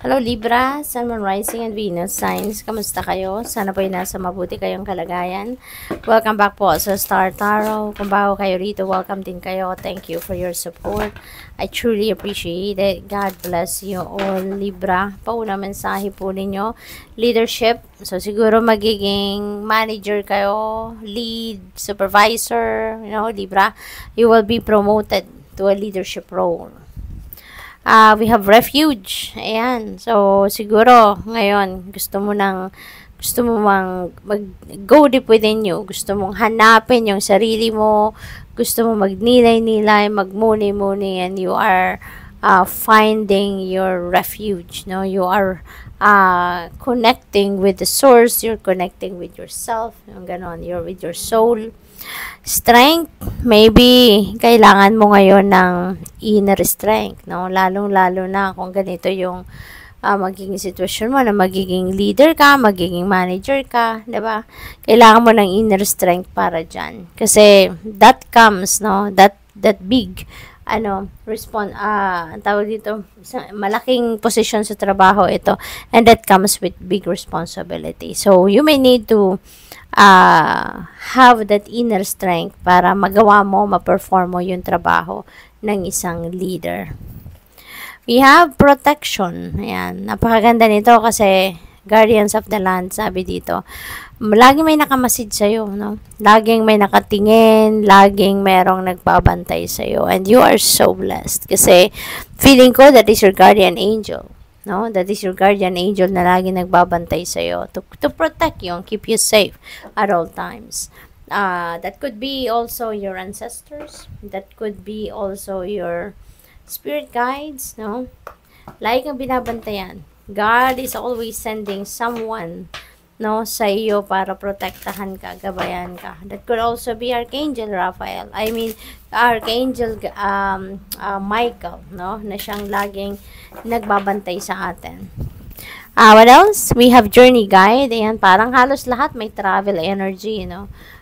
Hello Libra, Sun, Moon, Rising, and Venus signs. Kamusta kayo? Sana po ay nasa mabuti kayong kalagayan. Welcome back po sa Star Tarot. Kung bago kayo rito, welcome din kayo. Thank you for your support. I truly appreciate it. God bless you all, Libra. Pauna mensahe po ninyo. Leadership. So siguro magiging manager kayo, lead, supervisor, Libra. You will be promoted to a leadership role. We have refuge. Ayan. So, siguro, ngayon, gusto mo mag-go deep within you. Gusto mong hanapin yung sarili mo. Gusto mo magnilay-nilay, magmuni-muni, and you are finding your refuge. No? You are connecting with the source. You're connecting with yourself. Yung ganon. You're with your soul. Strength, maybe kailangan mo ngayon ng inner strength, no? Lalong-lalo na kung ganito yung magiging sitwasyon mo na magiging leader ka, magiging manager ka, 'di ba? Kailangan mo ng inner strength para diyan. Kasi that comes, no? That big ang tawag dito, malaking posisyon sa trabaho ito, and that comes with big responsibility. So you may need to have that inner strength para magawa mo, ma-perform mo yung trabaho ng isang leader. We have protection. Ayan. Napakaganda nito kasi guardians of the land, sabi dito. Laging may nakamasid sa'yo, no? Laging may nakatingin, laging merong nagbabantay sa'yo. And you are so blessed. Kasi feeling ko that is your guardian angel. No, that is your guardian angel na lagi nagbabantay sa iyo to protect you and keep you safe at all times. That could be also your ancestors. That could be also your spirit guides, no? Like ang binabantayan. God is always sending someone, no, sa iyo para protektahan ka, gabayan ka. That could also be Archangel Raphael. I mean, Archangel Michael, no, na siyang laging nagbabantay sa atin. What else? We have journey guide. Ayan, parang halos lahat may travel energy,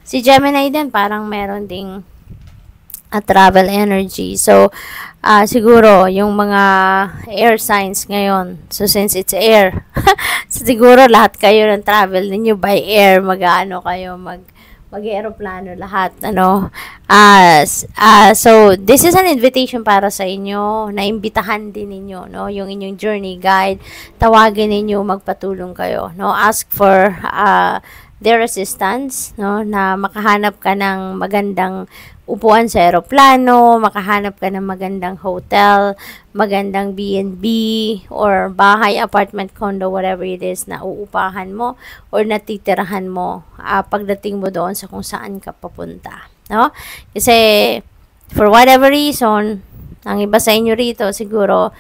Si Gemini din, parang meron ding travel energy. So, siguro, yung mga air signs ngayon. So, since it's air, so, siguro lahat kayo ng travel ninyo by air, mag-aeroplano lahat, so this is an invitation para sa inyo, na imbitahan din ninyo, yung inyong journey guide, tawagin ninyo, magpatulong kayo, ask for their assistance, na makahanap ka ng magandang upuan sa aeroplano, makahanap ka ng magandang hotel, magandang B&B, or bahay, apartment, condo, whatever it is na uupahan mo or natitirahan mo pagdating mo doon sa kung saan ka papunta. No? Kasi, for whatever reason, ang iba sa inyo rito, siguro,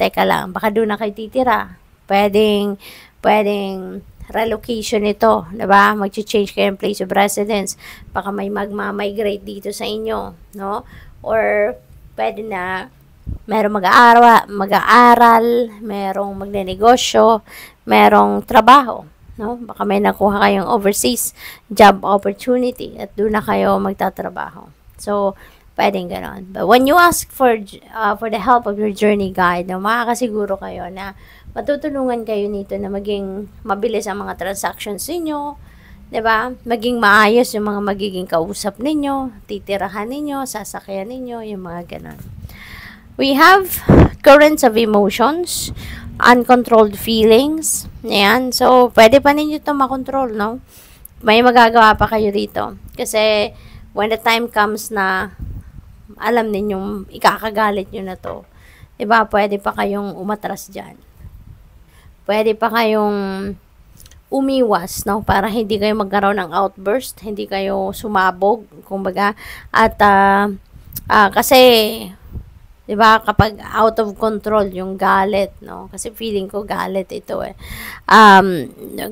teka lang, baka doon na kayo titira. Pwedeng relocation ito, diba? Mag-change kayo ng place of residence. Baka may magma-migrate dito sa inyo, no? Or, pwede na merong mag-aaral, merong magnenegosyo, merong trabaho, no? Baka may nakuha kayong overseas job opportunity at doon na kayo magtatrabaho. So, pwedeng ganon. But when you ask for the help of your journey guide, makakasiguro kayo na matutulungan kayo nito na maging mabilis ang mga transactions ninyo, 'di ba? Maging maayos yung mga magiging kausap ninyo, titirahan ninyo, sasakyan ninyo, yung mga ganon. We have currents of emotions, uncontrolled feelings. Ayan. So, pwede pa ninyo ito makontrol, no? May magagawa pa kayo rito. Kasi, when the time comes na alam ninyong ikakagalit nyo na to, diba, pwede pa kayong umatras dyan. Pwede pa kayong umiwas, no, para hindi kayo magkaroon ng outburst, hindi kayo sumabog, kumbaga, at kasi, diba, kapag out of control yung galit, no, kasi feeling ko galit ito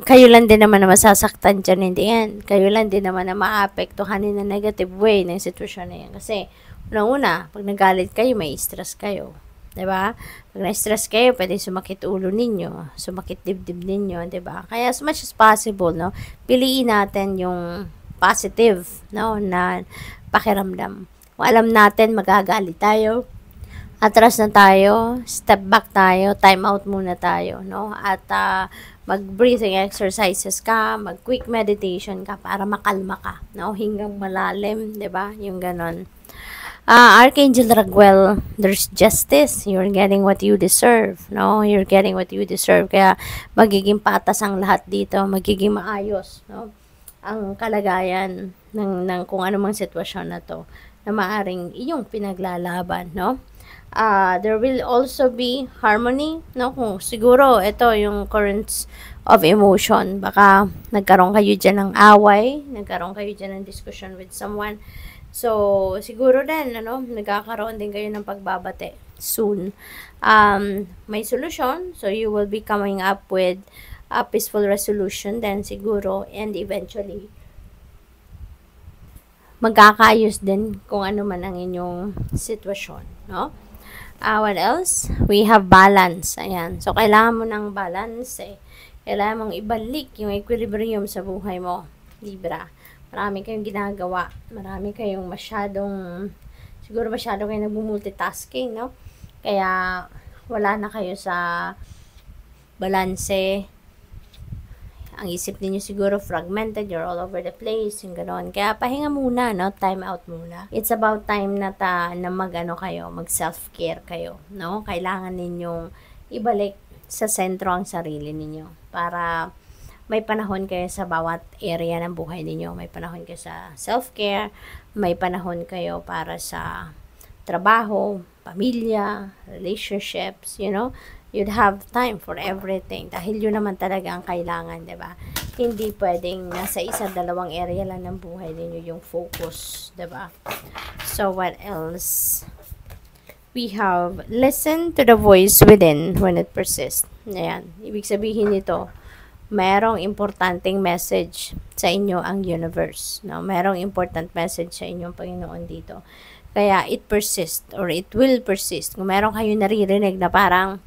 kayo lang din naman na masasaktan dyan in the end, kayo lang din naman na maapektuhan in a negative way ng sitwasyon na yan, kasi, unang-una, pag nagalit kayo, may stress kayo. Diba? Pag na-stress kayo, pwede sumakit ulo ninyo, sumakit dibdib ninyo, diba? Kaya as much as possible, no, piliin natin yung positive, no, na pakiramdam. Kung alam natin magagalit tayo, atras na tayo, step back tayo, time out muna tayo, no? At mag-breathing exercises ka, mag-quick meditation ka para makalma ka, no? Hinggang malalim, 'di ba? Yung ganon. Archangel Raguel, there's justice. You're getting what you deserve, no? You're getting what you deserve. Kaya magiging patas ang lahat dito, magiging maayos, no? Ang kalagayan ng kung ano mang sitwasyon na to na maaring iyong pinaglalaban, no? There will also be harmony, no? Kung siguro ito yung currents of emotion, baka nagkaroon kayo dyan ng away, nagkaroon kayo dyan ng discussion with someone. So, siguro din, ano, nagkakaroon din kayo ng pagbabate soon. May solusyon, so you will be coming up with a peaceful resolution then siguro, and eventually, magkakaayos din kung ano man ang inyong sitwasyon, no? What else? We have balance. Ayan. So, kailangan mo ng balance, eh. Kailangan mong ibalik yung equilibrium sa buhay mo, Libra. Marami kayong ginagawa. Marami kayong siguro masyado kayong nagmumultitasking, no? Kaya, wala na kayo sa balanse. Ang isip niyo siguro fragmented, you're all over the place, yung gano'n. Kaya pahinga muna, no? Time out muna. It's about time na kayo, mag-self-care kayo, no? Kailangan ninyong ibalik sa sentro ang sarili ninyo para may panahon kayo sa bawat area ng buhay ninyo. May panahon kayo sa self-care, may panahon kayo para sa trabaho, pamilya, relationships, you know? You'd have time for everything dahil yun naman talaga ang kailangan, 'di ba? Hindi pwedeng nasa isa, dalawang area lang ng buhay ninyo yung focus, 'di ba? So what else? We have listen to the voice within when it persists. Ayan, ibig sabihin nito, merong importanteng message sa inyo ang universe, no? Merong important message sa inyong Panginoon dito. Kaya it persists or it will persist. Kung meron kayo naririnig na parang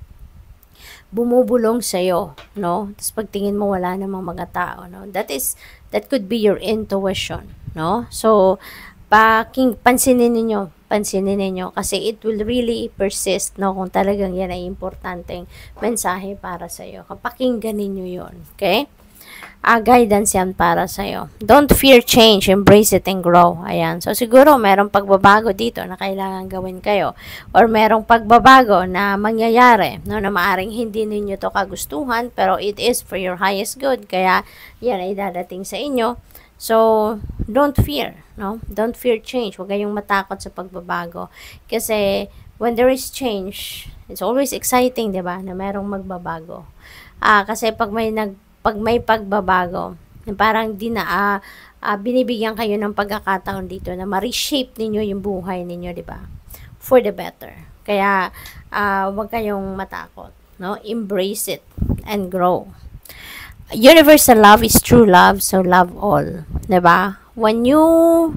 bumubulong sa'yo, no? Tapos pagtingin mo, wala namang mga tao, no? That could be your intuition, no? So, pansinin ninyo, kasi it will really persist, no? Kung talagang yan ay importanteng mensahe para sa'yo. Pakinggan ninyo yun, okay? Guidance yan para sa'yo. Don't fear change, embrace it and grow. Ayan. So, siguro, merong pagbabago dito na kailangan gawin kayo. Or merong pagbabago na mangyayari, no, na maaring hindi ninyo to kagustuhan, pero it is for your highest good. Kaya, yan ay dadating sa inyo. So, don't fear, no? Don't fear change. Huwag kayong matakot sa pagbabago. Kasi, when there is change, it's always exciting, di ba, na merong magbabago. Kasi pag may pagbabago, parang binibigyan kayo ng pagkakataon dito na ma-reshape ninyo yung buhay ninyo, di ba? For the better. Kaya, huwag kayong matakot, no? Embrace it and grow. Universal love is true love, so love all, di ba? When you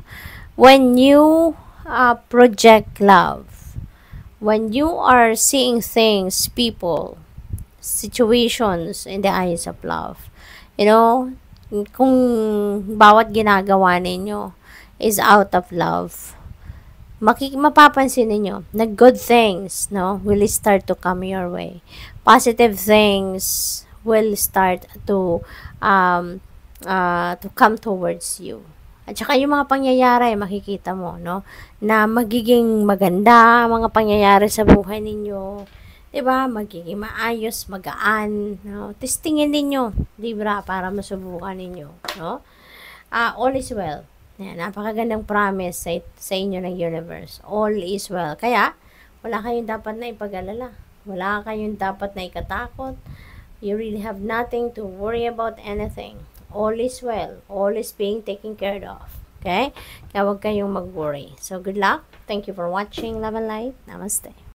project love, when you are seeing things, people, situations in the eyes of love, you know, kung bawat ginagawa ninyo is out of love, mapapansin ninyo na good things, no, will start to come your way. Positive things will start to come towards you. At saka yung mga pangyayari, makikita mo, no, na magiging maganda mga pangyayari sa buhay ninyo. Diba? Magiging maayos, magaan, no? Testingin ninyo, Libra, para masubukan ninyo, no? All is well. Yan, napakagandang promise sa inyo ng universe. All is well. Kaya, wala kayong dapat na ipag-alala. Wala kayong dapat na ikatakot. You really have nothing to worry about anything. All is well. All is being taken care of. Okay? Kaya huwag kayong mag-worry. So, good luck. Thank you for watching. Love and light. Namaste.